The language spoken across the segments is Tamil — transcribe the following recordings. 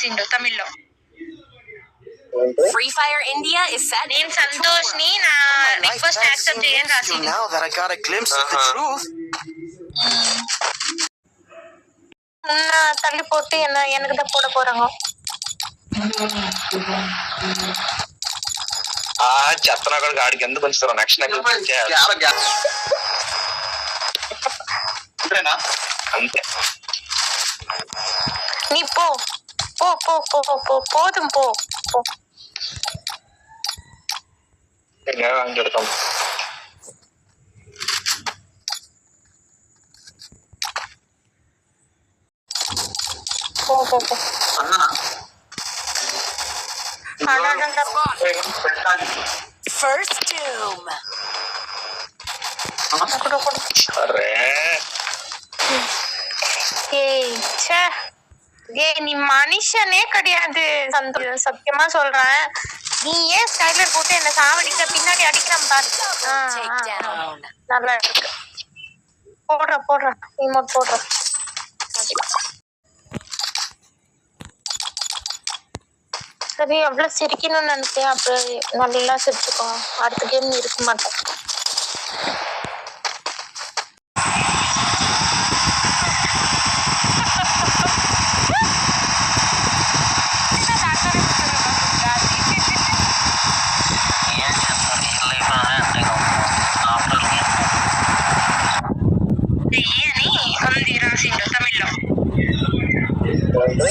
రాసిండు తమిళ్లో. Free Fire India is set. నేను సంతోష్ ని నా రిక్వెస్ట్ యాక్సెప్ట్ చేయని రాసిండు. Now that I got a glimpse of the truth. தள்ளி போட்டு என்ன எனக்கு தான் போட போறாங்க. చెత్తనగడు గాడికి ఎందుకు పంచుతారు నెక్స్ట్ అంతే. நீ போ போ போ போ போ போதும் போ போ. అంకెడతాం போ போ போ. First Doom. అరే நீ மனுஷனே கிடையாது சந்தோஷ், சத்தியமா சொல்றேன். நீ ஏன் ஸ்டைலர் போட்டு என்ன சாவடிக்க பின்னாடி அடிக்கிறான் பாரு. நல்லா இருக்கு. போடுற ரிமோட் போடுற. சரி எவ்வளவு சிரிக்கணும்னு நினைச்சேன், அப்புறம் நல்லா சிரிச்சுக்கோ. அடுத்த கேம் இருக்க மாட்டேன்.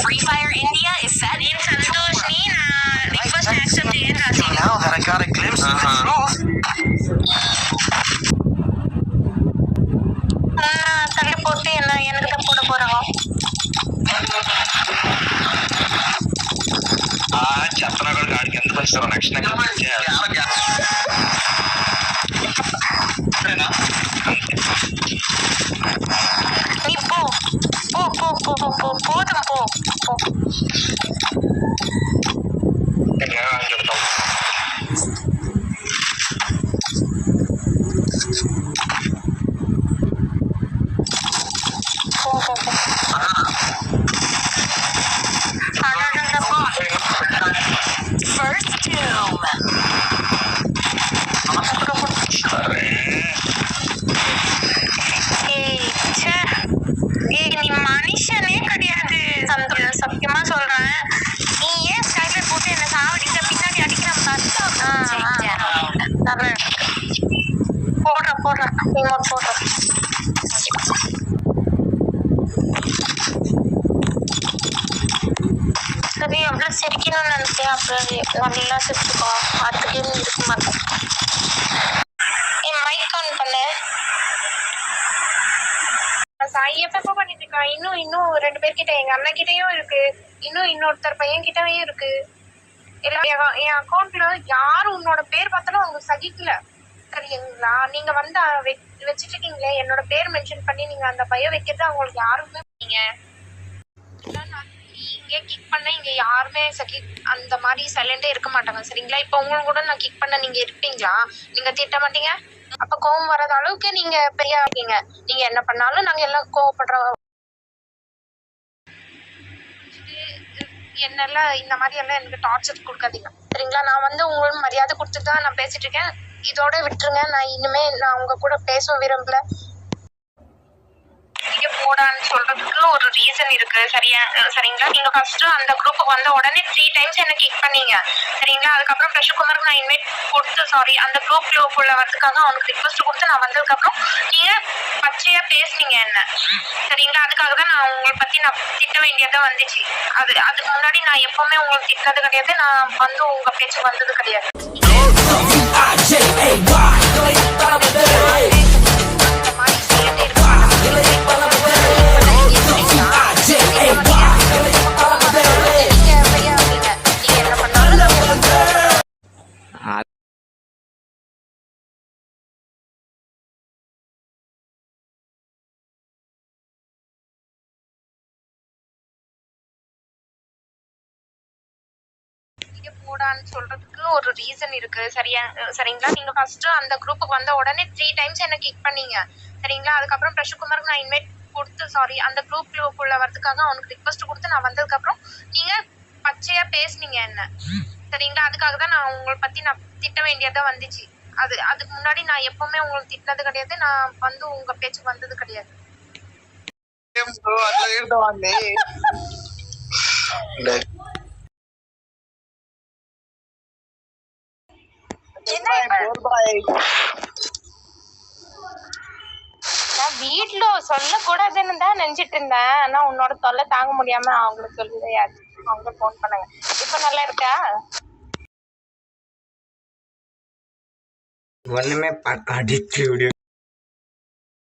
Free Fire India is set. నేను సంతోష్ ని నా రిక్వెస్ట్ యాక్సెప్ట్ చేయని రాసిండు. Now that I got a glimpse of the truth. தள்ளி போட்டு என்ன எனக்கு தான் போட போறாங்க. చెత్తనగడు గాడికి ఎందుకు పంచుతారు నెక్స్ట్ நீ போ போ போ போ போ போதும் போ போ. అంకెడతాం போ போ போ. First Doom. అరే நீ மனுஷனே கிடையாது சந்தோஷ், சத்தியமா சொல்றேன். நீ ஏன் ஸ்டைலர் போட்டு என்ன சாவடிக்க பின்னாடி அடிக்கிறான் பாரு. நல்லா இருக்கு. போடுற ரிமோட் போடுற. சரி எவ்வளவு சிரிக்கணும்னு நினைச்சேன், அப்புறம் நல்லா சிரிச்சுக்கோ. அடுத்த கேம் இருக்க மாட்டேன். என் மைக் ஆன் பண்ணு. சாய் எப்ப பண்ணிட்டு இருக்கா? இன்னும் 2 பேர்கிட்ட, எங்க அண்ணன் கிட்டயும் இருக்கு, இன்னொருத்தர் பையன் கிட்டயும் இருக்கு. என் அக்கௌண்ட்ல யாரும் உன்னோட பேர் பார்த்தாலும் அவங்க சகிக்கல, சரிங்களா? நீங்க வந்து வச்சிட்டு இருக்கீங்களே, என்னோட பேர் மென்ஷன் பண்ணி நீங்க அந்த பையன் வைக்கிறது அவங்களுக்கு யாருமே நீங்க இங்கே கிக் பண்ண இங்க யாருமே அந்த மாதிரி சைலண்டே இருக்க மாட்டாங்க, சரிங்களா? இப்ப உங்களுக்கு கூட நான் கிக் பண்ண நீங்க இருப்பீங்களா? நீங்க திட்ட மாட்டீங்க. அப்ப கோவம் வராத அளவுக்கு நீங்க பெரிய இருக்கீங்க. நீங்க என்ன பண்ணாலும் நாங்க எல்லாம் கோவப்படுறோம். என்னெல்லாம் இந்த மாதிரி எல்லாம் எனக்கு டார்ச்சர் கொடுக்காதீங்க, சரிங்களா? நான் வந்து உங்களுக்கு மரியாதை கொடுத்துட்டு தான் நான் பேசிட்டு இருக்கேன். இதோட விட்டுருங்க. நான் இனிமே உங்க கூட பேச விரும்பல. போடான்னு சொல்றதுக்கு ஒரு ரீசன் இருக்கு, சரிங்களா? நீங்க ஃபர்ஸ்ட் அந்த குரூப்புக்கு வந்த உடனே 3 டைம்ஸ் என்ன கிக் பண்ணீங்க, சரிங்களா? அதுக்கப்புறம் பிரஷுகுமாருக்கு நான் இன்வைட் கொடுத்து அந்த குரூப்ல வரதுக்காக அவனுக்கு ரிக்வெஸ்ட் கொடுத்து நான் வந்ததுக்கு அப்புறம் நீங்க பச்சையா பேசுனீங்க என்ன, சரிங்களா? அதுக்காக தான் நான் உங்களை பத்தி நான் திட்ட வேண்டியதா வந்துச்சு. அதுக்கு முன்னாடி நான் எப்பவுமே உங்களுக்கு திட்டினது கிடையாது. நான் வந்து உங்க பேச்சு வந்தது கிடையாது. போடான்னு சொல்றதுக்கு ஒரு ரீசன் இருக்கு, சரிங்களா? நீங்க ஃபர்ஸ்ட் அந்த குரூப்புக்கு வந்த உடனே 3 டைம்ஸ் என்ன கிக் பண்ணீங்க, சரிங்களா? அதுக்கப்புறம் பிரஷுகுமாருக்கு நான் இன்வைட் கொடுத்து அந்த குரூப்ல வரதுக்காக அவனுக்கு ரிக்வெஸ்ட் கொடுத்து நான் வந்ததுக்கு அப்புறம் நீங்க பச்சையா பேசுனீங்க என்ன, சரிங்களா? அதுக்காக தான் நான் உங்களை பத்தி நான் திட்ட வேண்டியதா வந்துச்சு. அதுக்கு முன்னாடி நான் எப்பவுமே உங்களை திட்டினது கிடையாது. நான் வந்து உங்க பேச்சுக்கு வந்தது கிடையாது. bro, అట్లా తిడతావాన్ని? என்ன இப்ப நான் வீட்ல சொல்லக்கூடாதுன்னு தான் நினைச்சிட்டு இருந்தேன். ஆனா உன்னோட தொல்லை தாங்க முடியாம அவங்களுக்கு சொல்லி அவங்க போன் பண்ணாங்க. இப்ப நல்லா இருக்கா? ஒண்ணுமே அடிச்சு விடு.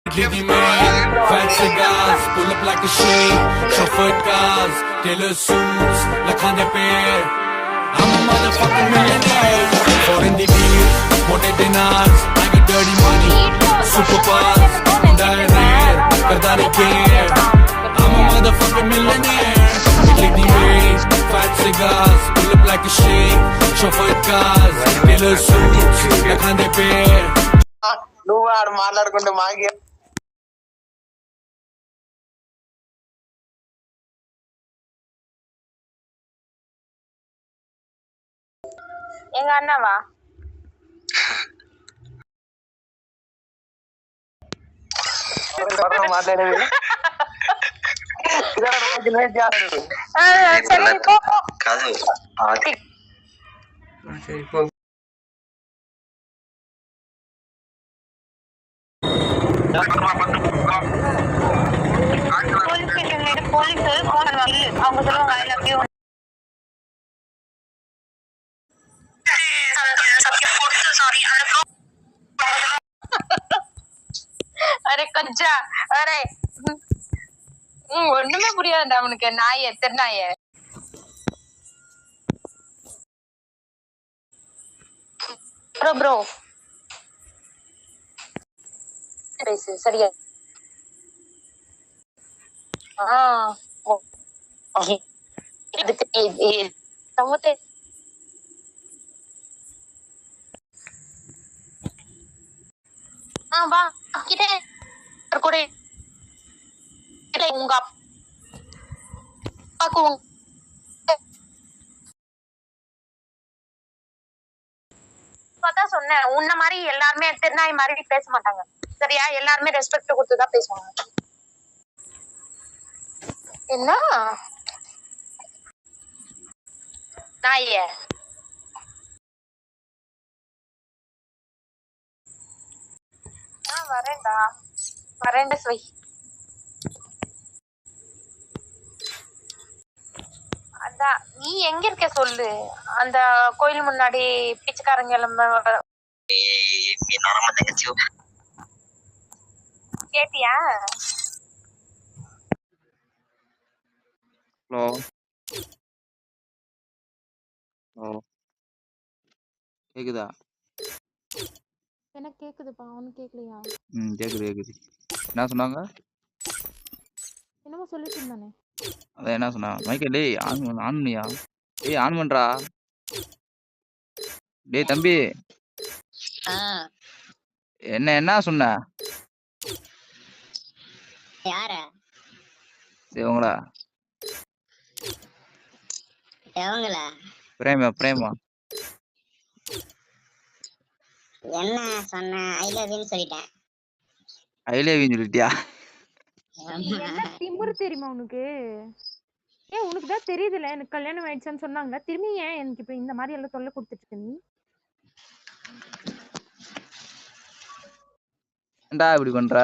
Diddy man, fat cigars, pull up like a shade, chauffeured cars, tailor suits, like on the pair. I'm a motherfucking millionaire. Foreign DBs, motor dinars, I got dirty money, super bars, rare, cause I don't care. I'm a motherfucking millionaire. Diddy man, fat cigars, pull up like a shade, chauffeured cars, tailor suits, like on the pair. నువ్వు ఆడు మాట్లాడుకుంటే మాకే எங்க அண்ணாவா? మాట్లాడేది சரி போ. కాదు సరే పో. போலீஸ் ஸ்டேஷன்ல போலீஸ் போன் பண்ணுவாங்க. அவங்க சொல்லுவாங்க ஐ love you. Sorry array ganja array ஒண்ணுமே புரியாதுடா அவனுக்கு. நாயே தெருநாயே. ப்ரோ ப்ரோ பேசு சரியா? சமூகத்தை வா கிட்டே கூட உங்க அப்பாக்கு தான் சொன்னேன். உன்ன மாதிரி எல்லாருமே திருநாய் மாதிரி பேச மாட்டாங்க, சரியா? எல்லாருமே ரெஸ்பெக்ட் கொடுத்துதான் பேசுவாங்க. என்ன நாயே? வரேன்டா சுவை. அதான் நீ எங்க இருக்க சொல்லு. அந்த கோயில் முன்னாடி பிச்சைக்காரங்க கேட்டியா? ஹலோ ஹலோ கேக்குதா? எனக்கு கேக்குதுப்பா, அவனுக்கு கேட்கலையா? கேக்குது கேக்குது. என்ன சொன்னாங்க? என்னமோ சொல்லிட்டு இருந்தானே. அதான் என்ன சொன்னா? மைக்கேல் டேய் ஆன் பண்ணியா? டேய் ஆன் பண்றா. டேய் தம்பி என்ன சொன்ன? யார? சரி உங்களா? எவங்களா? பிரேமா என்ன சொன்ன? ஐ லவ் யூன்னு சொல்லிட்டேன். ஐ லவ் யூ சொல்லிட்டியா? என்ன திமிரு தெரியுமா உனக்கு? உனக்கு தான் தெரியுதுல எனக்கு கல்யாணம் ஆயிடுச்சுன்னு சொன்னாங்க. திரும்பி ஏன் எனக்கு இப்ப இந்த மாதிரி எல்லாம் தொல்லை கொடுத்துட்டு இருக்க நீ? ஏன்டா இப்படி பண்ற?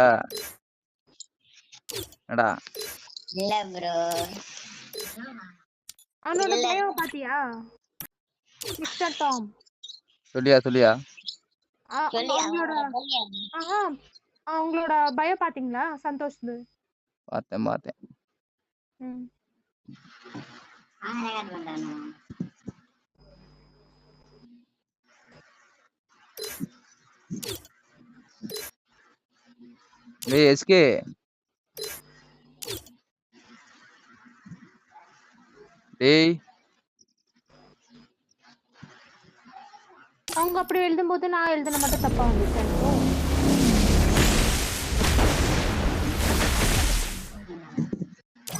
என்னடா? இல்ல ப்ரோ. அவனோட பயோ பாத்தியா? Mister Tom. சொல்லியா? அவங்களோட பயோ பாத்தீங்களா? சந்தோஷ். பார்த்தேன். டேய் எஸ்கே டேய் அவங்க அப்படி எழுதும்போது நான் எழுதுன மட்டும் தப்பா வந்துச்சு.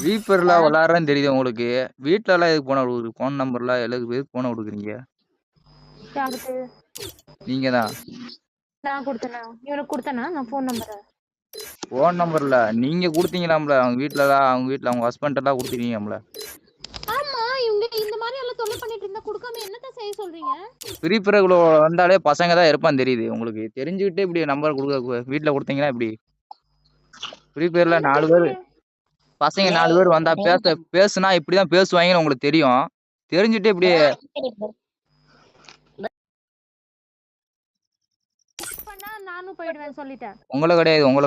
வீப்பர்ல விளாடுறேன்னு தெரியுது உங்களுக்கு. வீட்ல எல்லாம் எதுக்கு போன கொடுக்குறீங்க? ஃபோன் நம்பர்லாம் எதுக்கு போன கொடுக்குறீங்க? யாருக்கு? நீங்க தான். நான் கொடுத்தேனா? இவனுக்கு கொடுத்தேனா நான் ஃபோன் நம்பரை? ஃபோன் நம்பர்ல நீங்க கொடுத்தீங்களாம்ல, அவங்க வீட்ல அவங்க ஹஸ்பண்ட் எல்லாம் கொடுத்துருக்கீங்களாம்ல. ஆமா, இவங்க இந்த மாதிரி எல்லாம் தொல்லை பண்ணிட்டு இருந்தா கொடுக்காம என்னதான் செய்ய சொல்றீங்க? ஃப்ரீ ஃபயர்க்குள்ள வந்தாலே பசங்க தான் இருப்பான்னு தெரியுது உங்களுக்கு. தெரிஞ்சுக்கிட்டு இப்படி நம்பர் கொடுக்க வீட்ல கொடுத்தீங்கன்னா இப்படி? ஃப்ரீ ஃபயர்ல 4 பேர் பசங்க 4 பேர் வந்தா பேசுனா இப்படிதான் பேசுவாங்கன்னு உங்களுக்கு தெரியும். தெரிஞ்சுட்டு இப்படி பண்ணா நானும் போயிடுவேன் சொல்லிட்டேன். உங்களை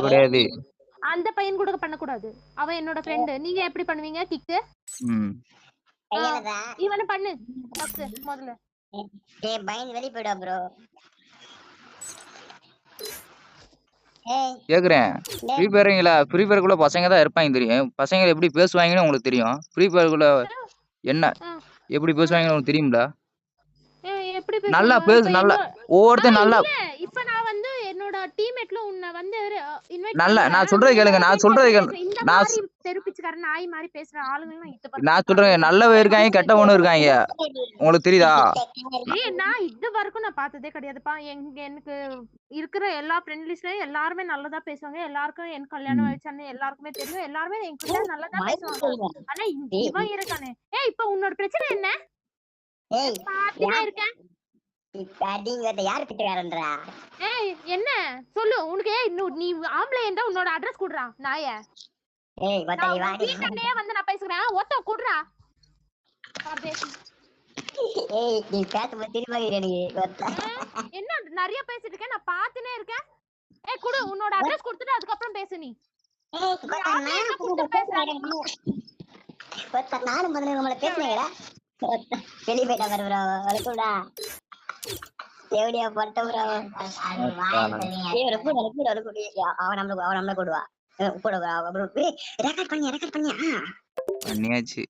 கிடையாது. அந்த பையன் கூட பண்ணக்கூடாது. அவன் என்னோட ஃப்ரெண்டு. நீங்க எப்படி பண்ணுவீங்க கிக்கு? கையிலதான் இவனை பண்ணு ஃபர்ஸ்ட் முதல்ல. டேய் பயந்து வெளிய போய்டா ப்ரோ. ஏய் கேக்குறேன். ஃப்ரீ ஃபயருக்குள்ள பசங்க தான் இருப்பாங்க தெரியும். பசங்க எப்படி பேசுவாங்கன்னு உங்களுக்கு தெரியும். ஃப்ரீ ஃபயருக்குள்ள என்ன எப்படி பேசுவாங்கன்னு உங்களுக்கு தெரியும்ல. எப்படி நல்லா பேசுவாங்க? பேசு, நல்லா ஒவ்வொருத்தர் நல்லா. இப்ப நான் வந்து என்னோட டீம்மேட்ல உன்னை வந்து இன்வைட் நல்லா நான் சொல்றது கேளுங்க. இந்த நான் மாதிரி தெருப்பிச்சுக்கார நாய் மாதிரி பேசுற ஆளுங்க இது நான் சொல்றேன். நல்லவங்க இருக்காங்க, கெட்டவனும் இருக்காங்க. உங்களுக்கு தெரியுதா? நான் இது வரைக்கும் நான் பார்த்ததே கிடையாதுப்பா. எனக்கு இருக்கிற எல்லா ஃப்ரெண்ட் லிஸ்ட்லயும் எல்லாருமே நல்லதா பேசுவாங்க. எல்லாருக்கும் எனக்கு கல்யாணம் ஆயிடுச்சான்னு எல்லாருக்குமே தெரியும். எல்லாருமே என்கிட்ட நல்லதா பேசுவாங்க. ஆனா இவன் இருக்கானே. இப்ப உன்னோட பிரச்சனை என்ன? ஏய் பாத்துட்டே இருக்கேன். அடிங்கட்ட யார் பிட்டுக்காரன்றா? என்ன சொல்லு உனக்கு? நீ ஆம்பளை இருந்தா உன்னோட அட்ரஸ் குடுறா நாய. ஏய் வட்டை வாடி. வீட்லயே வந்து நான் பேசுறேன். ஒத்த குடுறா. ஏய் நீ பேசும்போது திரும்ப எனக்கு வட்டை. என்ன நிறைய பேசிட்டு இருக்கேன், நான் பாத்துனே இருக்கேன். குடு உன்னோட அட்ரஸ் கொடுத்துட்டு அதுக்கப்புறம் பேசு நீ. நானும் முதல்ல உங்களை பேசுனீங்களா? வெளியே போயிட்டா பாரு ப்ரோ. வளர்க்கூடா எப்படியா பட்ட ப்ரோ. அவன் நம்மள கூடுவா ரெக்கார்ட் பண்ணியாச்சு.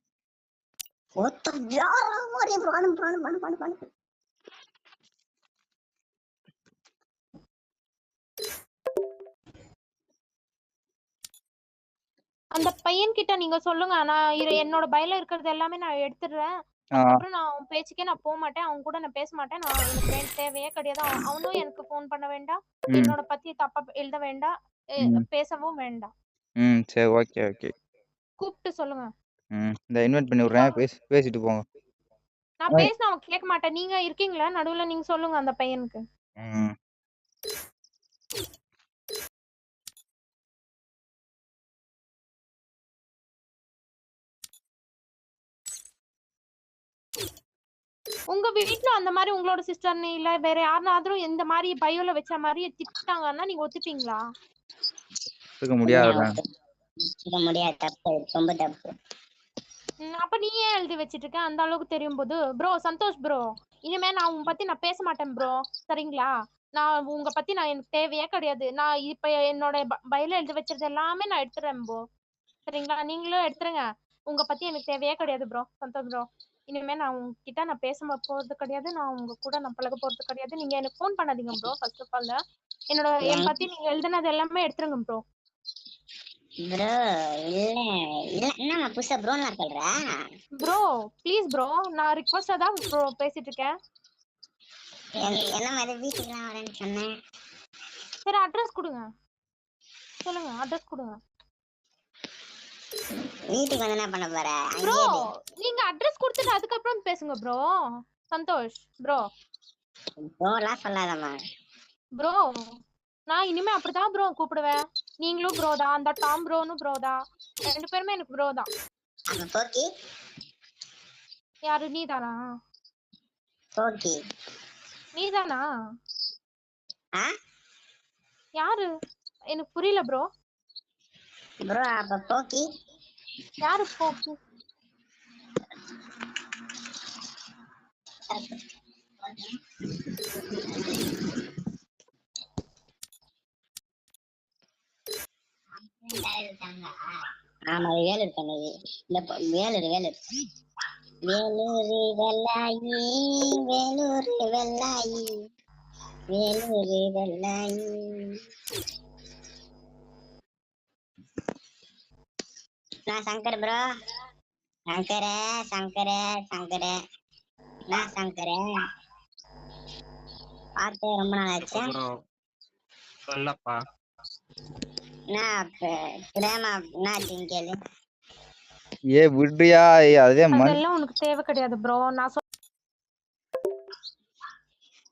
அந்த பையன் கிட்ட நீங்க சொல்லுங்க. நான் என்னோட பையில இருக்கிறது எல்லாமே நான் எடுத்துடுறேன். அப்புறம் நான் அவன் பேச்சுக்கே நான் போக மாட்டேன். அவன் கூட நான் பேச மாட்டேன். எனக்கு தேவையே கிடையாது. அவனும் எனக்கு போன் பண்ண வேண்டாம். என்னோட பத்தி தப்பா எழுத வேண்டாம். பேசவும் வேண்டாம். சரி ஓகே. கூப்பிட்டு சொல்லுங்க. இந்த இன்வைட் பண்ணி விடுறேன். பேசிட்டு போங்க. நான் பேசினா அவன் கேட்க மாட்டேன். நீங்க இருக்கீங்களா நடுவுல? நீங்க சொல்லுங்க அந்த பையனுக்கு. உங்க வீட்ல அந்த மாதிரி உங்களோட சிஸ்டர் இல்ல வேற யாருனாலும் இந்த மாதிரி பயோல வச்ச மாதிரி திட்டாங்கன்னா நீங்க ஒத்துப்பீங்களா? முடியாது. தப்பு, ரொம்ப தப்பு. அப்ப நீ ஏன் எழுதி வச்சிட்டு இருக்க? அந்த அளவுக்கு தெரியும் போது ப்ரோ. சந்தோஷ் ப்ரோ, இனிமே நான் உங்க பத்தி நான் பேச மாட்டேன் ப்ரோ. சரிங்களா? நான் உங்க பத்தி எனக்கு தேவையே கிடையாது. நான் இப்ப என்னோட பயோல எழுதி வச்சது எல்லாமே நான் எடுத்துறேன் ப்ரோ. சரிங்களா? நீங்களும் எடுத்துருங்க. உங்க பத்தி எனக்கு தேவையே கிடையாது ப்ரோ. சந்தோஷ் ப்ரோ, இனிமே நான் உங்ககிட்ட நான் பேச போறது கிடையாது. நான் உங்க கூட நான் பழக போறது கிடையாது. நீங்க எனக்கு போன் பண்ணாதீங்க ப்ரோ. ஃபர்ஸ்ட் ஆஃப் ஆல் என் பத்தி நீங்க எழுதுனது எல்லாமே எடுத்துருங்க ப்ரோ. ப்ரோ இல்ல என்ன புதுசா ப்ரோ நான் சொல்றேன் ப்ரோ. ப்ளீஸ் ப்ரோ, நான் ரிக்வெஸ்டா தான் ப்ரோ பேசிட்டு இருக்கேன். என்ன மாதிரி வீட்டுக்கு நான் வரேன்னு சொன்னேன். சரி அட்ரஸ் கொடுங்க. சொல்லுங்க அட்ரஸ் கொடுங்க. வீட்டுக்கு வந்து என்ன பண்ண போற ப்ரோ? நீங்க அட்ரஸ் கொடுத்துட்டு அதுக்கப்புறம் பேசுங்க ப்ரோ. சந்தோஷ் ப்ரோ. ப்ரோலாம் சொல்லாதம்மா ப்ரோ. நான் இனிமே அப்படிதான் ப்ரோ கூப்பிடுவேன். நீங்களும் ப்ரோ தான். அந்த டாம் ப்ரோனும் ப்ரோ தான். ரெண்டு பேருமே எனக்கு ப்ரோ தான். அப்ப போக்கி யாரு? நீதானா? போக்கி நீதானா? யாரு? எனக்கு புரியல ப்ரோ. ப்ரோ அப்ப போக்கி யாரு? போக்கி ஆமா வேலூர் சொன்னது. இந்த வேலூர் வெள்ளாயி வேலூர் வெள்ளாயி. நான் சங்கர் ப்ரோ. சங்கரே நான் சங்கரே பார்த்து ரொம்ப நாள் ஆச்சு. சொல்லப்பா. நான் பிரேமா என்னாச்சுன்னு கேளு. ஏ விட்றியா? அதே அதெல்லாம் உனக்கு தேவை கிடையாது ப்ரோ. நான்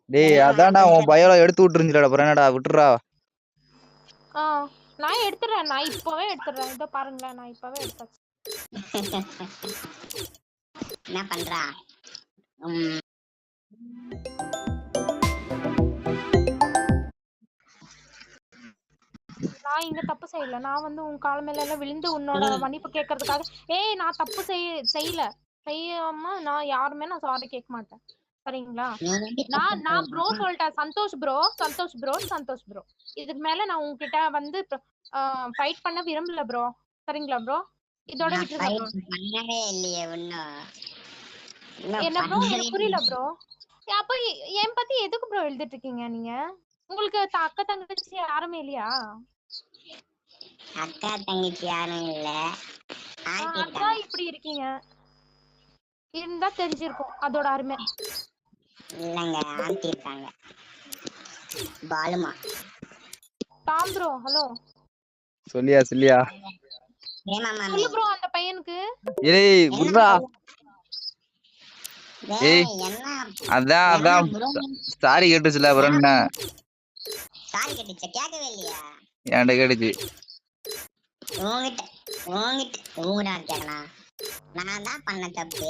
டேய் அதான்டா உன் பயோல எடுத்து விட்டுருந்துடா, அப்புறம் என்னடா விட்டுறா. நான் எடுத்துறேன், நான் இப்பவே எடுத்துறேன். இதோ பாருங்களேன், நான் இப்பவே எடுத்தாச்சு. என்ன பண்றா? நான் இங்க தப்பு செய்யல. நான் வந்து உன் கால் மேல எல்லாம் விழுந்து உன்னோட மன்னிப்பு கேட்கறதுக்காக நான் தப்பு செய்யாம நான் யாருமே நான் சாரி கேட்க மாட்டேன். சரிங்களா? நான் ப்ரோ சொல்லிட்டேன். சந்தோஷ் ப்ரோ இதுக்கு மேல நான் உங்ககிட்ட வந்து ஃபைட் பண்ண விரும்பல ப்ரோ. சரிங்களா ப்ரோ? இதோட விட்டுருங்க ப்ரோ. பண்ணவே இல்லையே ஒண்ணும். என்ன ப்ரோ? எனக்கு புரியல ப்ரோ. அப்ப என் பத்தி எதுக்கு ப்ரோ எழுதிட்டு இருக்கீங்க நீங்க? உங்களுக்கு அக்கா தங்கச்சி யாருமே இல்லையா? அக்கா தங்கச்சி யாரும் இல்ல. அதான் இப்படி இருக்கீங்க. இருந்தா தெரிஞ்சிருக்கும் அதோட அருமை. இல்லங்க, ஆண்டி இருக்காங்க. பாலுமா. Tom bro hello. சொல்லியா ஏமா மாமி. சொல்லு ப்ரோ அந்த பையனுக்கு. ஏய் விட்றா. ஏய் அதான் சாரி கேட்டுச்சுல, அப்புறம் என்ன? சாரி கேட்டுச்சா? கேட்கவே இல்லையா? என்கிட்ட கேட்டுச்சு. உங்ககிட்ட கேட்கலாம். நான் தான் பண்ண தப்பு.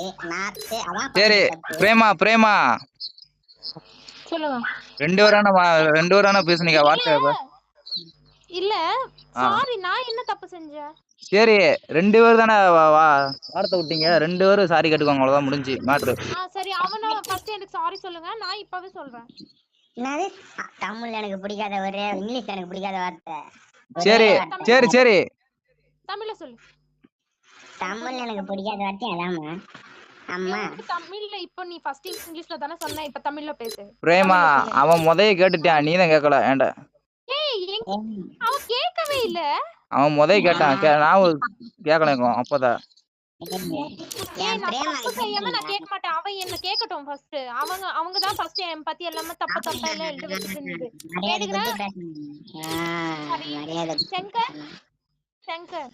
சரி பிரேமா சொல்லுங்க. ரெண்டு பேரான பேசுனீங்க வார்த்தை. இல்ல சாரி, நான் என்ன தப்பு செஞ்சேன்? சரி 2 பேர் தானே வார்த்தை விட்டீங்க, 2 பேரும் சாரி கேட்டுக்கோங்க, அவ்வளவுதான் முடிஞ்சு மேட்ரு. சரி அவன ஃபர்ஸ்ட் எனக்கு சாரி சொல்லுங்க, நான் இப்பவே சொல்றேன். என்னது? தமிழ் எனக்கு பிடிக்காத ஒரே, இங்கிலீஷ் எனக்கு பிடிக்காத வார்த்தை. சரி தமிழ்ல சொல்லு. தமிழ் எனக்கு பிடிக்காத வார்த்தை அதாம்மா. அம்மா தமிழ்ல இப்போ நீ ஃபர்ஸ்ட் இங்கிலீஷ்ல தானே சொன்ன, இப்ப தமிழ்ல பேசு. பிரேமா அவன் முதைய கேட்டுட்டான், நீ தான் கேட்கல. ஏன்டா அவன் கேட்கவே இல்ல. அவன் முதைய கேட்டான், நான் கேட்கல. அப்பதான் நான் கேட்க மாட்டேன். அவன் என்ன கேட்கட்டும் ஃபர்ஸ்ட். அவங்க தான் ஃபர்ஸ்ட் என் பத்தி எல்லாமே தப்பா எல்லாம் எழுதி வச்சிட்டு இருந்தது. శంకర్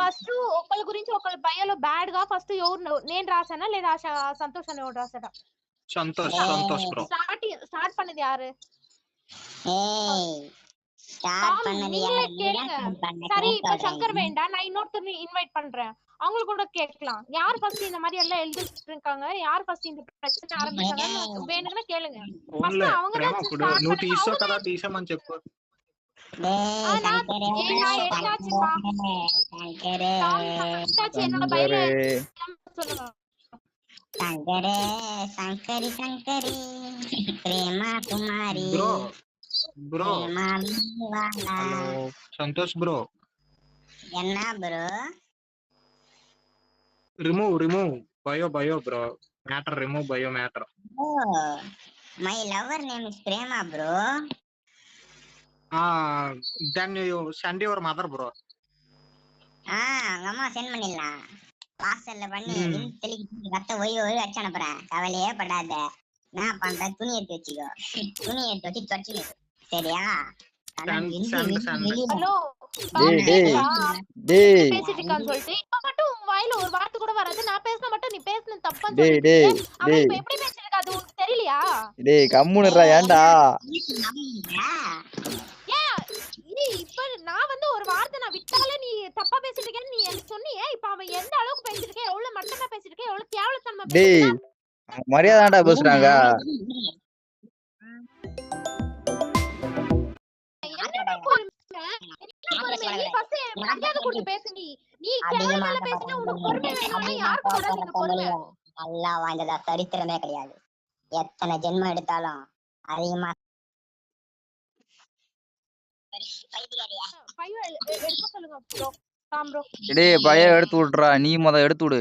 ఫస్ట్ ఒకళ్ళ గురించి ఒకళ్ళ బయోలో బ్యాడ్ గా ఫస్ట్ ఎవరు నేను రాసానా లేదా సంతోష్ అని ఎవరు రాసాడా? సంతోష్ బ్రో. స్టార్ట్ பண்ணது யாரு? சரி இப்ப சங்கர் வேண்டாம், நான் இன்னொருத்தர் இன்வைட் பண்றேன், அவங்க கூட கேட்கலாம். யார் ஃபர்ஸ்ட் இந்த மாதிரி எல்லாம் எழுதிட்டு இருக்காங்க, யார் ஃபர்ஸ்ட் இந்த பிரச்சனை ஆரம்பிச்சாங்க வேணும்னா கேளுங்க. ஃபர்ஸ்ட் அவங்க தான் నువ్వు తీసో కదా తీసమని చెప్పు. சங்கரி பிரேமா குமாரி ப்ரோ ஹலோ సంతోష్ బ్రో. என்ன bro? Remove bio bro. Remove bio matter. My lover name is Prema bro. then you send your mother bro. அம்மா சென்ட் பண்ணிடலாம். வாசல்ல பண்ணி தெளிக்கு கத்த ஒய் வச்சு அனுப்புறேன். கவலையே படாத. நான் பண்றேன், துணி எடுத்து வச்சுக்கோ. துணி எடுத்து வச்சு தொடச்சு சரியா? ஹலோ பேசிட்டு இருக்கான்னு சொல்லிட்டு இப்ப மட்டும் உன் வாயில ஒரு வார்த்தை கூட வராது. நான் பேசினா மட்டும் நீ பேசுன தப்பான்னு சொல்லிட்டு அவன் இப்ப எப்படி பேசிட்டு இருக்கா அது உனக்கு தெரியலையா? டேய் கம்முனுடா. ஏன்டா இப்ப நான் வந்து ஒரு வார்த்தை நான் விட்டாலே நீ தப்பா பேசிட்டு இருக்கேன்னு நீ எனக்கு சொன்னியே. இப்ப அவன் எந்த அளவுக்கு பேசிட்டு இருக்கே, எவ்வளவு மட்டமா பேசிட்டு இருக்கே, எவ்வளவு கேவலத்தனமா டேய் மரியாதைடா பேசுறாங்க. நல்லா வாய்ந்ததா சரித்திரமே கிடையாது. எத்தனை ஜென்மம் எடுத்தாலும் அதிகமா பய எடுத்து விட்றா, நீ எடுத்து விடு.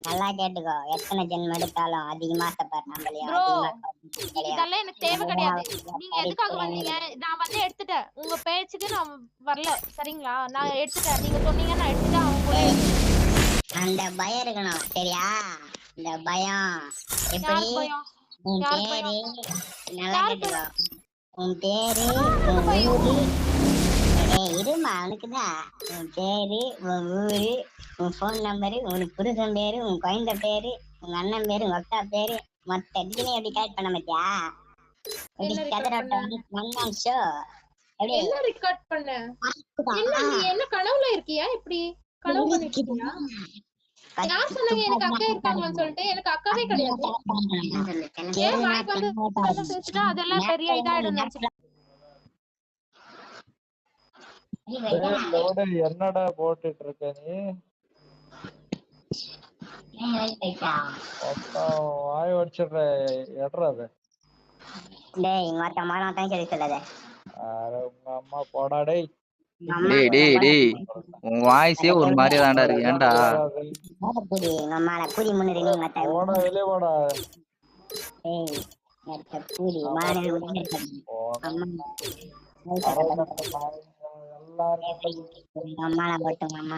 நல்லா கேட்டுக்கோ, எத்தனை ஜென்மம் எடுத்தாலும் அதிகமா ஆசைப்படுற நம்மளையும் ப்ரோ அதிகமா இதெல்லாம் எனக்கு தேவை கிடையாது. நீங்க எதுக்காக வந்தீங்க? நான் வந்து எடுத்துட்டேன். உங்க பேச்சுக்கு நான் வரல சரிங்களா? நான் எடுத்துட்டேன். நீங்க சொன்னீங்க நான் எடுத்துட்டேன். அவங்க கூட அந்த பயம் இருக்கணும் சரியா? இந்த பயம் எப்படி? யாருக்கு பயம்? உன் யாருக்கு பேரு பயம்? நல்லா யாருக்கு கேட்டுக்கோ. உன் பேரு, உன் பயம்? ஊரு. இருமா அவனுக்குதான். உன் பேரு, உன் ஊரு, உன் போன் நம்பரு, உன் புருஷன் பேரு, உன் குழந்தை பேரு, உங்க அண்ணன் பேரு, உங்க அக்கா பேரு, மொத்த இடத்துலயும் எப்படி கரெக்ட் பண்ண மாட்டியா? எப்படி என்ன record கதற ஷோ எப்படி? என்ன ரெக்கார்ட் பண்ண? என்ன நீ என்ன கனவுல இருக்கியா? இப்படி கனவு பண்ணிட்டு இருக்கியா? யார் சொன்னாங்க எனக்கு அக்கா இருக்காங்கன்னு சொல்லிட்டு? எனக்கு அக்காவே கிடையாது. ஏன் வாய்க்கு வந்து கதை பேசிட்டா அதெல்லாம் பெரிய இதாயிடும் நினைச்சிட்டேன். என்னடா போட்டுட்டு இருக்க நீ? வாய் வடிச்சிடுற எட்றாது. டேய் மொத்த மரம் தான் சொல்லி சொல்லாத. உங்க அம்மா போடா டேய். டேய் டேய் டேய் உன் வாய்ஸே ஒரு மாதிரியா தான்டா இருக்கு. ஏன்டா கூடி எங்க அம்மால கூடி முன்னுரி நீ மத்த போடா வெளியே போடா. ஏய் மத்த கூடி மானே அம்மா அம்மால போட்டு அம்மா.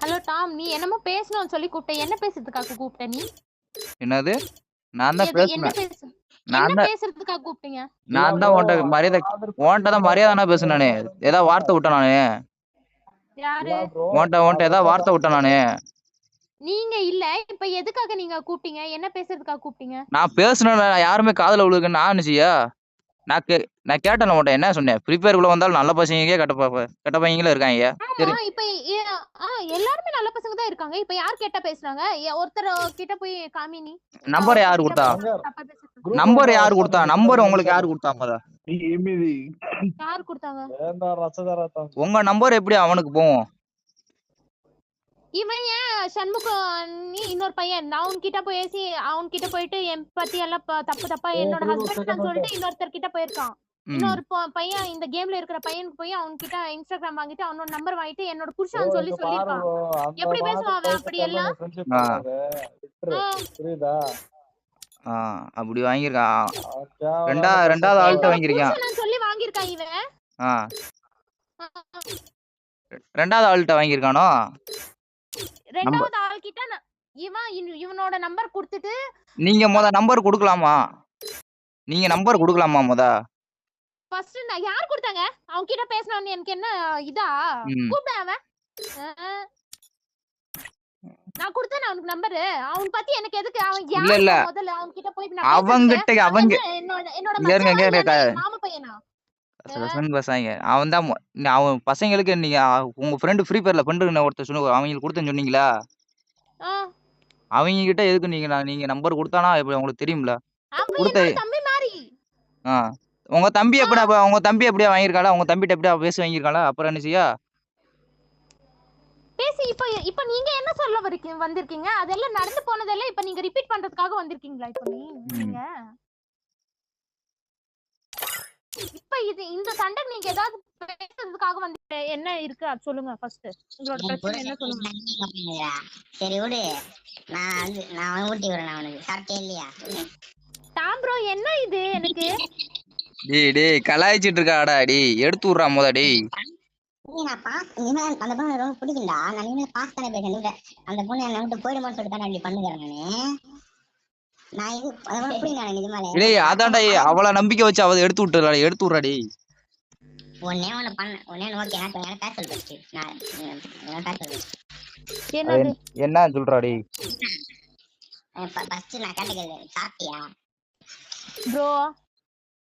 ஹலோ டாம், நீ என்னமோ பேசணும்னு சொல்லி கூப்பிட்ட. என்ன பேசுறதுக்காக கூப்பிட்ட நீ? என்னது? நான் தான் என்ன பேசுனேன். நான் என்ன தான் பேசுறதுக்காக கூப்பிட்டீங்க? நான் தான் உன்கிட்ட தான் மரியாதை பேசுனேன் நானு. ஏதாவது வார்த்தை விட்டேன் நானு? யாரு? உன்கிட்ட ஏதாவது வார்த்தை விட்டேன் நானு? நீங்க இல்ல. இப்ப எதுக்காக நீங்க கூப்பிட்டீங்க? என்ன பேசுறதுக்காக கூப்பிட்டீங்க? நான் பேசுனேன். யாருமே காதுல விழுகுன்னு நான் நினைச்சியா? நான் கேட்டேன் உன்கிட்ட என்ன சொன்னேன்? ஃப்ரீ ஃபயருக்குள்ள வந்தாலும் நல்ல பசங்க கெட்ட பையங்களும் இருக்காங்க. சரி ஆமா இப்ப எல்லாருமே நல்ல பசங்க தான் இருக்காங்க. இப்ப யார் கேட்டா பேசுனாங்க? ஒருத்தர் கிட்ட போய் காமி நீ. நம்பர் யாரு கொடுத்தா? நம்பர் யாரு கொடுத்தா? நம்பர் உங்களுக்கு யாரு கொடுத்தா? அப்பதான் யார் கொடுத்தாங்க? உங்க நம்பர் எப்படி அவனுக்கு போகும்? இவன் ஏன் சண்முகம் நீ இன்னொரு பையன் நான் உன்கிட்ட பேசி அவன்கிட்ட போயிட்டு என் பத்தி எல்லாம் தப்பா என்னோட ஹஸ்பண்ட் சொல்லிட்டு இன்னொருத்தர் கிட்ட போயிருக்கான். இன்னொரு பையன் இந்த கேம்ல இருக்கிற பையனுக்கு போய் அவன்கிட்ட இன்ஸ்டாகிராம் வாங்கிட்டு அவனோட நம்பர் வாங்கிட்டு என்னோட புருஷன் சொல்லிருக்கான். எப்படி பேசுவான் அவன்? அப்படி எல்லாம் புரியுதா? அப்படி வாங்கியிருக்கான். ரெண்டாவது ஆள்கிட்ட வாங்கியிருக்கான் சொல்லி வாங்கியிருக்கான் இவன். ரெண்டாவது ஆள்கிட்ட வாங்கியிருக்கானோ? ரெண்டாவது ஆள் கிட்ட இவனோட நம்பர் கொடுத்துட்டு நீங்க நம்பர் கொடுக்கலாமா? நீங்க நம்பர் கொடுக்கலாமா? ஃபர்ஸ்ட் நான் யார் கொடுத்தாங்க? அவன் கிட்ட பேசணும்னு எனக்கு என்ன இதா? கூப்பிடு அவன். நான் கொடுத்தேன் அவனுக்கு நம்பர். அவன் பத்தி எனக்கு எதுக்கு? அவன் யார்? முதல்ல அவன் கிட்ட போய் நான் அவங்க என்னோட மாமா பையனா? அவன் பசங்களுக்கு நீங்க உங்க ஃப்ரெண்டு ஃப்ரீ ஃபயர்ல ஃப்ரெண்டு ஒருத்தர் சொன்ன அவங்களுக்கு கொடுத்தேன்னு சொன்னீங்களா? அவங்க கிட்ட எதுக்கு நீங்க நம்பர் கொடுத்தானா எப்படி உங்களுக்கு தெரியும்ல? தம்பி மாதிரி. உங்க தம்பி எப்படியா வாங்கியிருக்காளா? உங்க தம்பிட்ட எப்படியா பேசி வாங்கியிருக்காளா? அப்புறம் என்ன செய்யா பேசி இப்ப நீங்க என்ன சொல்ல வந்திருக்கீங்க? அதெல்லாம் நடந்து போனதெல்லாம் இப்ப நீங்க ரிப்பீட் பண்றதுக்காக வந்திருக்கீங்களா? இப்ப நீங்க இப்ப இந்த சண்டை நீங்க ஏதாவது பேசுறதுக்காக வந்து என்ன இருக்கு அது சொல்லுங்க. ஃபர்ஸ்ட் உங்களோட பிரச்சனை என்ன சொல்லுங்க. சரி விடு, நான் ஊட்டி வரேன். அவனுக்கு சாப்பிட்டே இல்லையா? டாம் ப்ரோ என்ன இது எனக்கு? டேய் கலாய்ச்சிட்டு இருக்காடா. டேய் எடுத்து விடுறா டேய். அந்த பொண்ணு ரொம்ப பிடிக்கும்டா. நான் நீங்க பாஸ் தானே பேசுறேன். அந்த பொண்ணு என்ன விட்டு போயிடுமான்னு சொல்லிட்டு தான் இப்படி பண்ணுகிறேன் நான். இது அதெல்லாம் பிடிக்கும் நிஜமாலே. டேய் அதான்டா அவள நம்பிக்கை வச்சு அவ எடுத்து விடுறா டேய். ஒண்ணே ஒண்ணு பண்ண ஒண்ணே ஓகே. நான் பேச சொல்றேன். நான் பேச சொல்றேன். என்ன சொல்றா டேய்? ஃபர்ஸ்ட் நான் கேட்டேன் சாப்பிட்டியா? ப்ரோ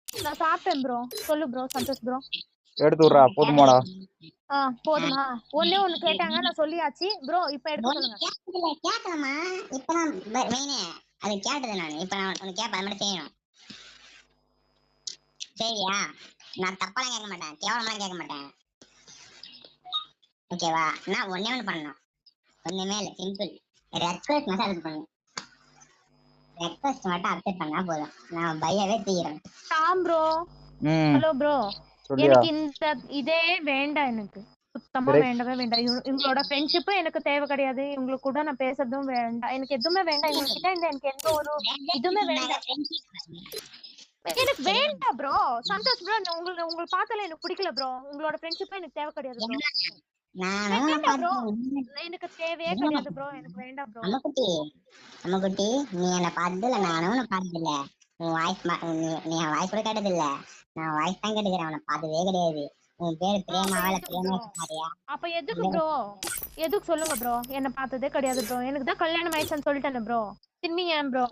நான் சாப்பிட்டேன் ப்ரோ. சொல்லு ப்ரோ. சந்தோஷ் ப்ரோ எடுத்து விடுறா. போதுமாடா? போதுமா? ஒண்ணே ஒண்ணு கேட்டாங்க நான் சொல்லியாச்சு ப்ரோ. இப்ப எடுத்து சொல்லுங்க. கேட்கலாமா? இப்பதான் மெயினே அது கேட்டது. நான் இப்ப நான் உனக்கு கேட்பேன். அது மட்டும் செய்யணும் சரியா? நான் தப்பாலாம் கேட்க மாட்டேன், கேவலமாலாம் கேட்க மாட்டேன் ஓகேவா? நான் ஒண்ணே ஒண்ணு பண்ணணும். ஒண்ணுமே இல்லை, சிம்பிள். ரெக்வெஸ்ட் மட்டும் அக்செப்ட் பண்ணு. ரெக்வெஸ்ட் மட்டும் அக்செப்ட் பண்ணா போதும். நான் பையாவே தீக்கிறேன். Tom bro. Hello bro. எனக்கு இந்த இதே வேண்டாம். எனக்கு சுத்தமா வேண்டவே வேண்டாம். இவங்களோட ஃப்ரெண்ட்ஷிப்பும் எனக்கு தேவை கிடையாது. இவங்களுக்கு கூட நான் பேசுறதும் வேண்டாம். எனக்கு எதுவுமே வேண்டாம். இவங்க கிட்ட இருந்து எனக்கு எந்த ஒரு இதுவுமே வேண்டாம். எனக்கு வேண்டாம் ப்ரோ. சந்தோஷ் ப்ரோ, உங்களை பார்த்தாலே எனக்கு பிடிக்கல ப்ரோ. உங்களோட ஃப்ரெண்ட்ஷிப்பும் எனக்கு தேவை கிடையாது ப்ரோ. வேண்டாம் ப்ரோ. எனக்கு தேவையே கிடையாது ப்ரோ. எனக்கு வேண்டாம் ப்ரோ. அம்முக்குட்டி, நீ என்ன பார்த்ததில்ல, நானும் உன்னை பார்த்ததில்ல. உன் வாய்ஸ் நீ என் வாய்ஸ் கூட கேட்டதில்ல. நான் வாய்ஸ் தான் கேட்டுக்கிறேன், உன்னை பார்த்ததே கிடையாது. உன் பேரு பிரேமாவா இல்ல பிரேமா மாதிரியா? அப்ப எதுக்கு ப்ரோ? எதுக்கு சொல்லுங்க ப்ரோ. என்ன பார்த்ததே கிடையாது ப்ரோ. எனக்கு தான் கல்யாணம் ஆயிடுச்சுன்னு சொல்லிட்டேன் ப்ரோ. திரும்பி ஏன் ப்ரோ?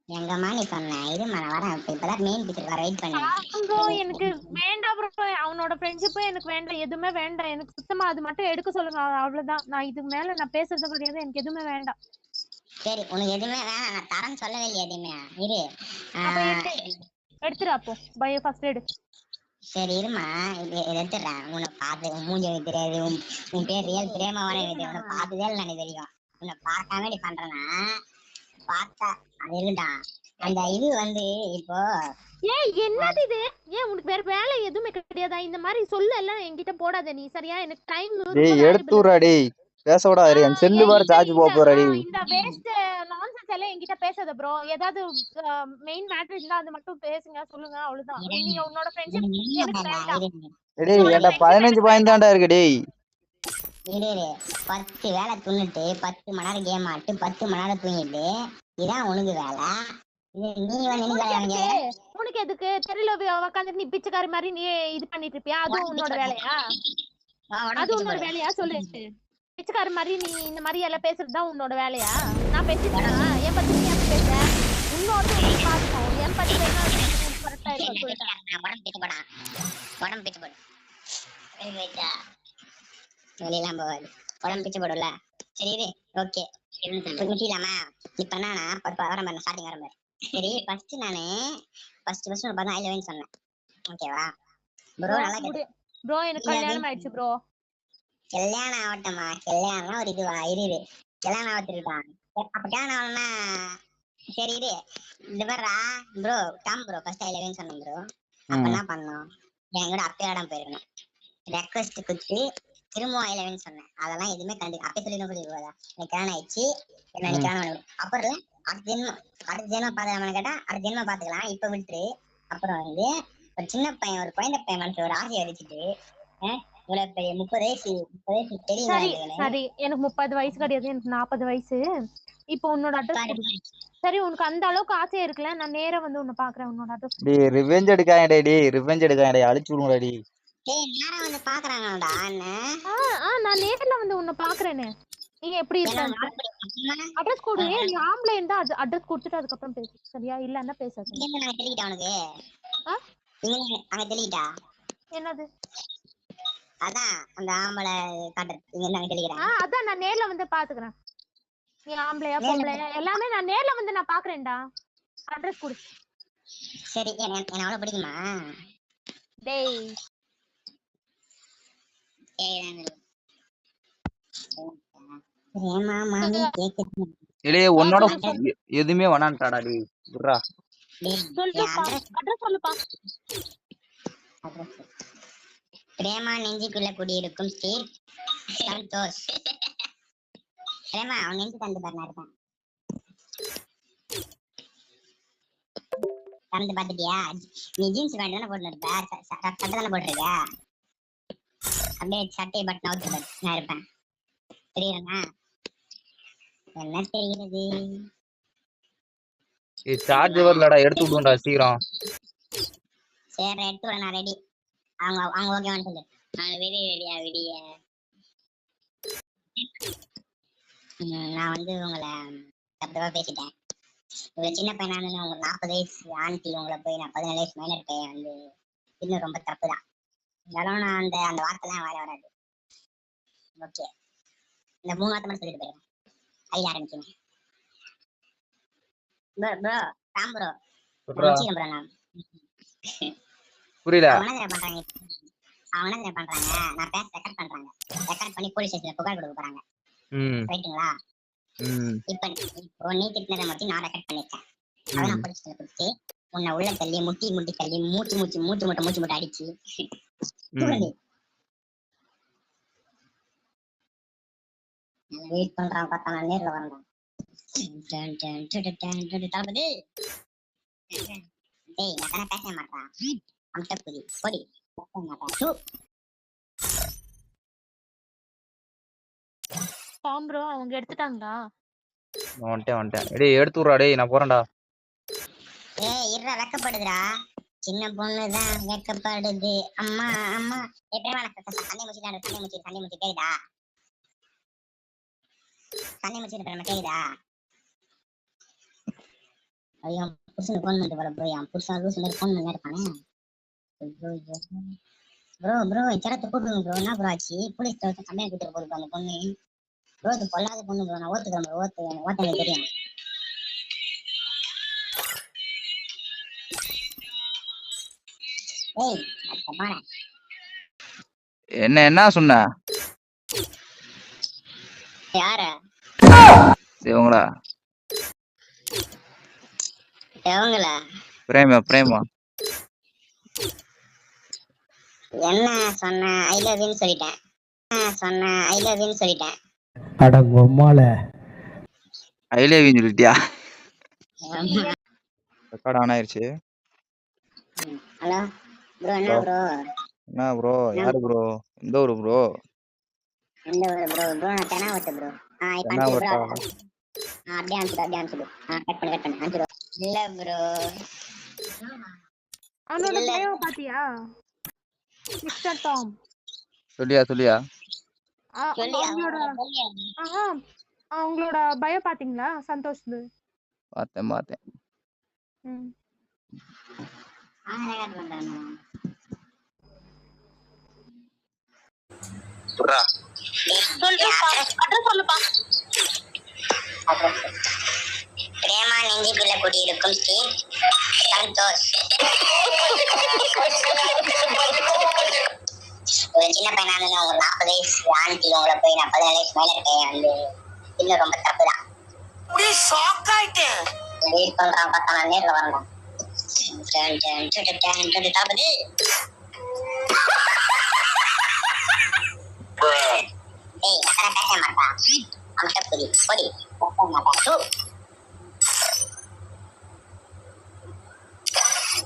எங்கம்மா நீ சொன்ன? இருமா நான் வரேன். இப்பதான் மெயின் பிக்சர் வர வெயிட் பண்ணு ப்ரோ. எனக்கு வேண்டாம் ப்ரோ. அவனோட ஃப்ரெண்ட்ஷிப் எனக்கு வேண்டாம். எதுவுமே வேண்டாம் எனக்கு சுத்தமா. அது மட்டும் எடுக்க சொல்லுங்க, அவ்வளவுதான். நான் இதுக்கு மேல நான் பேசுறது கிடையாது. எனக்கு எதுவுமே வேண்டாம். சரி, உனக்கு எதுவுமே வேணாம், நான் தரேன்னு சொல்லவே இல்லையா எதுவுமே. இரு, எடுத்துரு. அப்போ பயோ ஃபர்ஸ்ட் எடு. சரி இருமா, எடுத்துடுறேன். உன்னை பார்த்து உன் மூஞ்சி எனக்கு தெரியாது. உன் பேர் ரியல் பிரேமாவானே எனக்கு தெரியும். உன்னை பார்த்ததே இல்லை எனக்கு தெரியும். உன்னை பார்க்காம இப்படி பண்றேன்னா பார்த்தா அது இருக்குடா. அந்த இது வந்து இப்போ என்னது இது? உனக்கு வேற வேலை எதுவுமே கிடையாதா? இந்த மாதிரி சொல்ல எல்லாம் என்கிட்ட போடாத நீ, சரியா? எனக்கு டைம் எடுத்துறா டேய். பேச விடாதே. என் செல்லு பாரு சார்ஜ் போறடி. இந்த வேஸ்ட் நான்சென்ஸ் எல்லாம் என்கிட்ட பேசாத ப்ரோ. ஏதாவது மெயின் மேட்டர் இருந்தா அது மட்டும் பேசுங்க, சொல்லுங்க, அவ்வளவுதான். நீ உன்னோட ஃப்ரெண்ட்ஷிப் எனக்கு வேண்டாம். டேய் என்கிட்ட 15 பாயிண்ட் தான்டா இருக்கு டேய். இரு 10 வேலை துண்ணிட்டு 10 மணி நேரம் கேம் ஆட்டு 10 மணி நேரம் தூங்கிட்டு இதான் உனக்கு வேலை. நீ வந்து உனக்கு எதுக்கு தெரியல உட்காந்துட்டு நீ பிச்சைக்காரி மாதிரி நீ இது பண்ணிட்டு இருப்பியா? அது உன்னோட வேலையா? அது உன்னோட வேலையா சொல்லு. பிச்சைக்காரி மாதிரி நீ இந்த மாதிரி எல்லாம் பேசுறதுதான் உன்னோட வேலையா? நான் பேசிட்டேனா? என் பத்தி நீ அப்படி பேச? உன்னோட பாத்துக்கோ. என் பத்தி கரெக்டா இருக்க சொல்லிட்டேன். உடம்பு பிச்சு போடு. வெளியெல்லாம் போகாது, உடம்பு பிச்சு போடும்ல. சரி இது ஓகே. நிக்கலாமா? இப்ப என்னன்னா வரம்பு ஸ்டார்டிங் வரம்பு. சரி ஃபர்ஸ்ட் ஃபர்ஸ்ட் ஒரு 10 ஐலவேன்னு சொன்னேன். ஓகேவா ப்ரோ? நல்லா கேட்டு ப்ரோ. எனக்கு கல்யாணம் ஆயிடுச்சு ப்ரோ. கல்யாணம் ஆகட்டமா? கல்யாணம் ஒரு இதுவா? இரு கல்யாணம் ஆகத்திருக்கான். அப்ப கல்யாணம் ஆகணும்னா சரி இரு. இந்த மாதிரி ப்ரோ கம் ப்ரோ ஃபர்ஸ்ட் ஐலவேன்னு சொன்னேன் ப்ரோ. அப்ப என்ன பண்ணோம்? என் கூட அப்பே இடம் போயிருக்கணும். ரெக்வஸ்ட் கொடுத்து திரும்ப ஐலவேன்னு சொன்னேன். அதெல்லாம் எதுவுமே அப்பே சொல்லி போதா எனக்கு கல்யாணம் ஆயிடுச்சு என்ன கல்யாணம். அப்புறம் அடுத்த ஜென்மம் பாத்துக்கலாமான்னு கேட்டா அடுத்த ஜென்மம் பாத்துக்கலாம், இப்ப விட்டுரு. அப்புறம் வந்து ஒரு சின்ன பையன், ஒரு குழந்தை பையன் மனசுல ஒரு ஆசையை வச்சுட்டு இவ்வளவு பெரிய 30 வயசு தெரியும். சரி எனக்கு 30 வயசு கிடையாது, எனக்கு 40 வயசு. இப்போ உன்னோட அட்ரஸ் சரி. உனக்கு அந்த அளவுக்கு ஆசையா இருக்குல்ல, நான் நேரா வந்து உன்னை பாக்குறேன். உன்னோட அட்ரஸ் டேய் ரிவெஞ்ச் எடுக்காதடா டேய். ரிவெஞ்ச் எடுக்காதடா. அழிச்சு விடுங்கடா டேய். டேய் நேரா வந்து பாக்குறாங்கடா அண்ணன். நான் நேர்ல வந்து உன்னை பாக்குறேனே. நீ எப்படி இருக்க? அட்ரஸ் கோடு. நீ ஆம்பளை இருந்தா அட்ரஸ் கொடுத்துட்டு அதுக்கப்புறம் பேசு, சரியா? இல்லன்னா பேசாத. உனக்கு அங்க தெளிக்கிட்டா என்னது? அதான் அந்த ஆம்பளை காட்டுறது. அதான் நான் நேர்ல வந்து பாத்துக்கிறேன். நீ ஆம்பளையா பொம்பளையா எல்லாமே நான் நேர்ல வந்து நான் பாக்குறேன்டா. அட்ரஸ் கொடு. சரி என்ன அவ்வளவு பிடிக்குமா? டேய் இல்லையே உன்னோட எதுவுமே வேணான்டாடா டேய். விட்றா. அட்ரஸ் சொல்லுப்பா. பிரேமா நெஞ்சுக்குள்ள குடியிருக்கும் ஸ்டீல் சந்தோஷ். பிரேமா அவன் நெஞ்சு தந்து பாருனா இருப்பான். தந்து பாத்துட்டியா? நீ ஜீன்ஸ் பேண்ட் தானே போட்டு இருப்ப, சட்டை தானே போட்டிருக்க. அப்படியே சட்டை பட்டன் அவுத்து நான் இருப்பேன். தெரியுறா? என்ன தெரிகிறது? சார்ஜ் வரலடா. எடுத்து விடுடா சீக்கிரம். சரி எடுத்து விட, நான் ரெடி. அவங்க ஓகேவான்னு சொல்லு. நான் விடிய நான் வந்து உங்களை தப்பா பேசிட்டேன். ஒரு சின்ன பையனானு உங்களுக்கு 40 வயசு ஆண்டி உங்களை போய் நான் 17 வயசு மைனர் பையன் வந்து இன்னும் ரொம்ப தப்பு தான். இருந்தாலும் நான் அந்த வார்த்தைலாம் வராது. ஓகே, இந்த 3 வார்த்தை மட்டும் சொல்லிட்டு போயிருக்கேன். ஐயா ஆரம்பிச்சுங்க ப்ரோ. ராம் ப்ரோ முடிச்சிடும் ப்ரோ. நான் புரியல. அவங்க என்ன பண்றாங்க, நான் பேச ரெக்கார்ட் பண்றாங்க. ரெக்கார்ட் பண்ணி போலீஸ் ஸ்டேஷன்ல புகார் கொடுக்க போறாங்க. ரைட்டுங்களா? இப்போ நீ திட்டினதை மட்டும் நான் ரெக்கார்ட் பண்ணிருக்கேன். அதை நான் போலீஸ் ஸ்டேஷன்ல கொடுத்து உன்னை உள்ள தள்ளி முட்டி தள்ளி மூச்சு மூட்டை அடிச்சு வெயிட் பண்றான் பார்த்தா நான் நேர்ல வரேன். தளபதி டேய் நான் பேச மாட்டான் அம்ட்ட புதி பொடி பேச மாட்டான். பாம் ப்ரோ அவங்க எடுத்துட்டாங்களா? வந்துட்டேன் டேய் எடுத்து விட்றா டேய் நான் போறேன்டா. ஏய் இருடா வெக்கப்படுதுடா சின்ன பொண்ணுதான் வெக்கப்படுது அம்மா அம்மா. எப்படிமா தண்ணி முச்சி கேக்குதா? தண்ணி முச்சிட்டு நம்ம கேக்குதா? ஐயோ புருஷனுக்கு ஃபோன் பண்ணிட்டு போல ப்ரோ. என் புருஷன் லூஸ் மாதிரி ஃபோன் பண்ணி இருப்பானே. ப்ரோ சரத்தை கூப்பிடுங்க ப்ரோ. என்ன ப்ரோ ஆச்சு? போலீஸ் கம்மியாக கூட்டிட்டு போகுது அந்த பொண்ணு. ப்ரோ இது பொல்லாத பொண்ணு ப்ரோ. நான் ஓத்துக்கிறேன் ப்ரோ. ஓட்ட எனக்கு தெரியும். ஏய் போனேன் என்ன சொன்ன? யார இவங்களா? எவங்களா? பிரேமா என்ன சொன்ன? ஐ லவ் யூன்னு சொல்லிட்டேன். அட பொம்மால ஐ லவ் யூ சொல்லிட்டியா? ரெக்கார்ட் ஆன் ஆயிருச்சு. Hello bro. என்ன ப்ரோ? என்ன ப்ரோ? யாரு ப்ரோ? எந்த ஊரு ப்ரோ? எந்த ஊரு ப்ரோ? நான் தெனாவட்டு ப்ரோ. இப்போ அனுப்பிச்சு ப்ரோ. அப்படியே அனுப்பிச்சு. கட் பண்ணு அனுப்பிச்சு. இல்ல ப்ரோ அவனோட பயோ பாத்தியா மிஸ்டர் டாம்? சொல்லியா அவங்களோட பயோ பாத்தீங்களா சந்தோஷ்து? பார்த்தேன். சொல்றா சொல்லுப்பா. பிரேமா நெஞ்சுக்குள்ள குடியிருக்கும் ஸ்ரீ சந்தோஷ். ஒரு சின்ன பையனா இருந்தா ஒரு 40 வயசு ஆண்டி உங்களை போய் நான் 17 வயசு மேல இருக்கேன். வந்து இன்னும் ரொம்ப தப்புதான். வெயிட் பண்றான் பார்த்தா நான் நேர்ல வரணும். தளபதி ஏய் நான் பேச மாட்டான் அம்ட்ட புதி பொடி பேச மாட்டான்.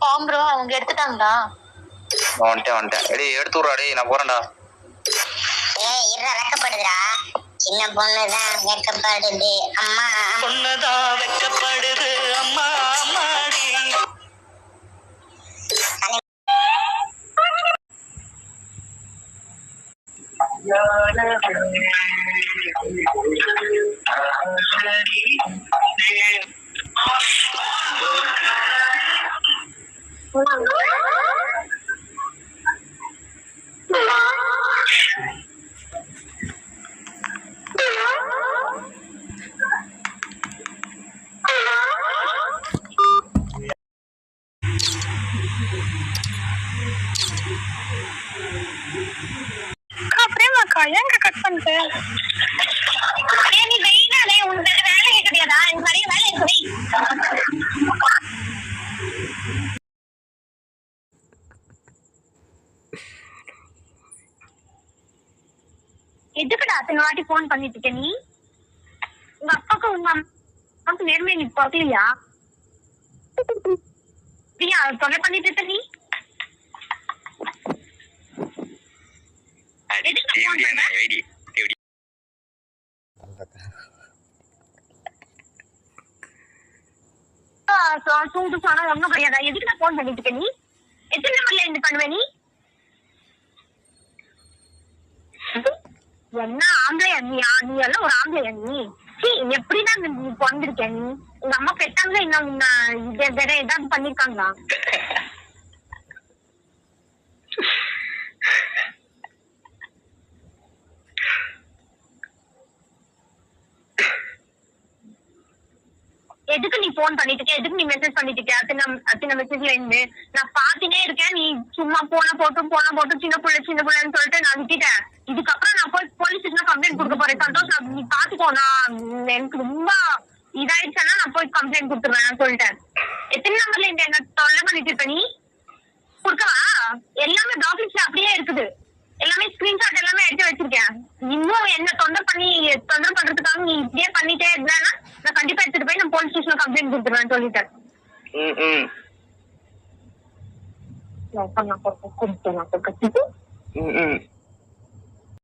பாம் ப்ரோ அவங்க எடுத்துட்டாங்களா? வந்துட்டேன் டேய் எடுத்து விட்றா டேய் நான் போறேன்டா. ஏய் இருடா வெக்கப்படுதுடா சின்ன பொண்ணுதான் வெக்கப்படுது அம்மா பொண்ணுதான் வெக்கப்படுது அம்மா அம்மாடி. பிரேமாக்கா ஏங்க கட் பண்ணிட்டு? நீ வெயினாலே உனக்கு வேலை கிடையாதா? எனக்கு நிறைய வேலை இருக்கு. எதுக்குடா அத்தனை வாட்டி போன் பண்ணிட்டு இருக்க நீ? உங்க அப்பாக்கு உங்க அம்மாவுக்கு நேர்மையை நீ பார்க்கலையா? தொலை பண்ணிட்டு இருக்க நீ? சூடு சொன்னா ஒண்ணும் கிடையாதா? எதுக்கு போன் பண்ணிட்டு இருக்க நீ? எத்தனை நம்பர்ல இருந்து பண்ணுவ நீ? என்ன ஆம்பளையா நீ எல்லாம் ஒரு ஆம்பளையா நீ? எப்படிதான் நீ பிறந்திருக்க நீ? உங்க அம்மா பெற்றாங்களா இன்னும் வேற ஏதாவது பண்ணிருக்காங்களா? எதுக்கு நீ போன் பண்ணிட்டு இருக்க? எதுக்கு நீ மெசேஜ் பண்ணிட்டு இருக்க? அத்தனை மெசேஜ்ல இருந்து நான் பாத்துட்டே இருக்கேன். நீ சும்மா போன போட்டு சின்ன பிள்ளைன்னு சொல்லிட்டு நான் விட்டுட்டேன். இதுக்கப்புறம் நான் போய் போலீஸ் கம்ப்ளைண்ட் கொடுக்க போறேன். சந்தோஷ் நீ பாத்துக்கோ. நான் எனக்கு ரொம்ப இதாயிடுச்சுன்னா நான் போய் கம்ப்ளைண்ட் கொடுத்துருவேன் சொல்லிட்டேன். எத்தனை நம்பர்ல இந்த என்ன தொல்லை பண்ணிட்டு இருக்க நீ? கொடுக்கவா? எல்லாமே டாக்குமெண்ட்ஸ்ல அப்படியே இருக்குது. எல்லாமே ஸ்கிரீன்ஷாட் எல்லாமே எடுத்து வச்சிருக்கேன். இன்னும் என்ன தொந்தரவு பண்றதுக்காக நீ இப்படியே பண்ணிட்டே இருந்தானா நான் கண்டிப்பா எடுத்துட்டு போய் நான் போலீஸ் ஸ்டேஷன்ல கம்ப்ளைண்ட் கொடுத்துருவேன் சொல்லிட்டேன். நான்